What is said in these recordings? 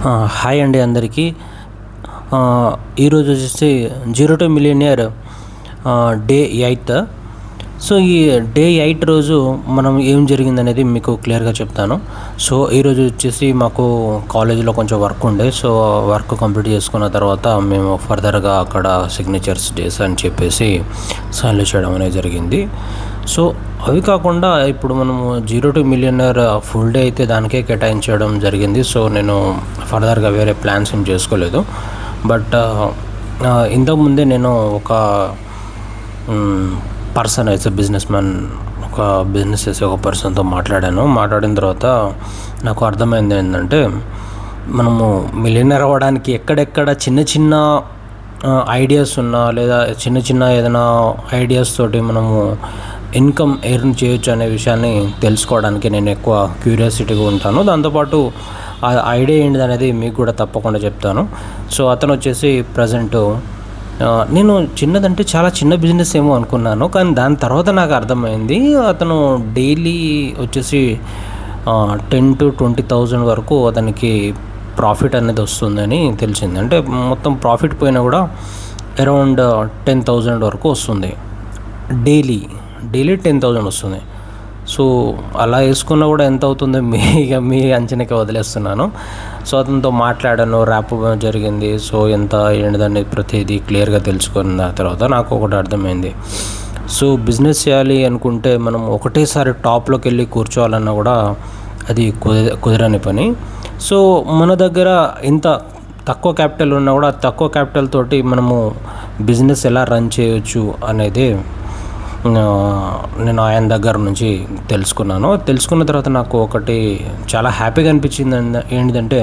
Hi అండి అందరికీ. ఈరోజు వచ్చేసి 0 to మిలియనియర్ డే 8. సో ఈ డే 8 రోజు మనం ఏం జరిగిందనేది మీకు క్లియర్గా చెప్తాను. సో ఈరోజు వచ్చేసి మాకు కాలేజీలో కొంచెం వర్క్ ఉండే, సో వర్క్ కంప్లీట్ చేసుకున్న తర్వాత మేము ఫర్దర్గా అక్కడ సిగ్నేచర్స్ డేస్ అని చెప్పేసి సైన్లు చేయడం అనేది జరిగింది. సో అవి కాకుండా ఇప్పుడు మనము 0 to మిలియనియర్ ఫుల్ డే అయితే దానికే కేటాయించడం జరిగింది. సో నేను ఫర్దర్గా వేరే ప్లాన్స్ ఏం చేసుకోలేదు. బట్ ఇంతకుముందే నేను ఒక పర్సన్ అయితే బిజినెస్ మ్యాన్, ఒక బిజినెస్ చేసే ఒక పర్సన్తో మాట్లాడిన తర్వాత నాకు అర్థమైంది ఏంటంటే, మనము మిలియనర్ అవ్వడానికి ఎక్కడెక్కడ చిన్న చిన్న ఐడియాస్ ఉన్నా, లేదా చిన్న చిన్న ఏదైనా ఐడియాస్ తోటి మనము ఇన్కమ్ ఎర్న్ చేయొచ్చు అనే విషయాన్ని తెలుసుకోవడానికి నేను ఎక్కువ క్యూరియాసిటీగా ఉంటాను. దాంతోపాటు ఆ ఐడియా ఏంటిది అనేది మీకు కూడా తప్పకుండా చెప్తాను. సో అతను వచ్చేసి ప్రజెంటు నేను చిన్నదంటే చాలా చిన్న బిజినెస్ ఏమో అనుకున్నాను, కానీ దాని తర్వాత నాకు అర్థమైంది అతను డైలీ వచ్చేసి 10 to 20,000 వరకు అతనికి ప్రాఫిట్ అనేది వస్తుందని తెలిసింది. అంటే మొత్తం ప్రాఫిట్ పోయినా కూడా అరౌండ్ 10,000 వరకు వస్తుంది. డైలీ 10,000 వస్తుంది. సో అలా వేసుకున్నా కూడా ఎంత అవుతుందో మీ అంచనాకే వదిలేస్తున్నాను. సో అతనితో మాట్లాడాను, ర్యాప్ జరిగింది. సో ఎంత ఏంటిదని ప్రతిదీ క్లియర్గా తెలుసుకున్న తర్వాత నాకు ఒకటి అర్థమైంది. సో బిజినెస్ చేయాలి అనుకుంటే మనం ఒకటేసారి టాప్లోకి వెళ్ళి కూర్చోవాలన్నా కూడా అది కుదరని పని. సో మన దగ్గర ఇంత తక్కువ క్యాపిటల్ ఉన్నా కూడా తక్కువ క్యాపిటల్ తోటి మనము బిజినెస్ ఎలా రన్ చేయొచ్చు అనేది నేను ఆయన దగ్గర నుంచి తెలుసుకున్న తర్వాత నాకు ఒకటి చాలా హ్యాపీగా అనిపించింది. ఏంటిదంటే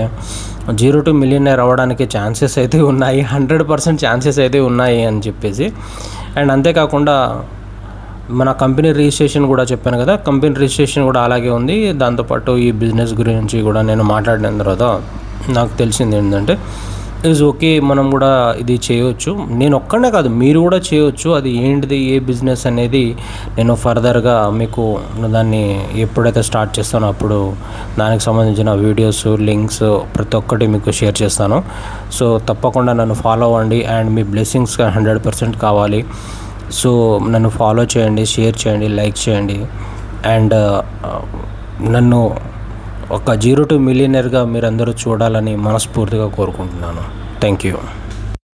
0 to మిలియనియర్ అవ్వడానికి ఛాన్సెస్ అయితే ఉన్నాయి, 100% ఛాన్సెస్ అయితే ఉన్నాయి అని చెప్పేసి. అండ్ అంతేకాకుండా మన కంపెనీ రిజిస్ట్రేషన్ కూడా చెప్పాను కదా, కంపెనీ రిజిస్ట్రేషన్ కూడా అలాగే ఉంది. దాంతోపాటు ఈ బిజినెస్ గురించి కూడా నేను మాట్లాడిన తర్వాత నాకు తెలిసింది ఏంటంటే, ఈజ్ ఓకే, మనం కూడా ఇది చేయవచ్చు. నేను ఒక్కడే కాదు, మీరు కూడా చేయవచ్చు. అది ఏంటిది, ఏ బిజినెస్ అనేది నేను ఫర్దర్గా మీకు దాన్ని ఎప్పుడైతే స్టార్ట్ చేస్తానో అప్పుడు దానికి సంబంధించిన వీడియోస్, లింక్స్ ప్రతి ఒక్కటి మీకు షేర్ చేస్తాను. సో తప్పకుండా నన్ను ఫాలో అవ్వండి. అండ్ మీ బ్లెస్సింగ్స్ 100% కావాలి. సో నన్ను ఫాలో చేయండి, షేర్ చేయండి, లైక్ చేయండి. అండ్ నన్ను ఒక 0 to మిలియనియర్గా మీరందరూ చూడాలని మనస్ఫూర్తిగా కోరుకుంటున్నాను. Thank you.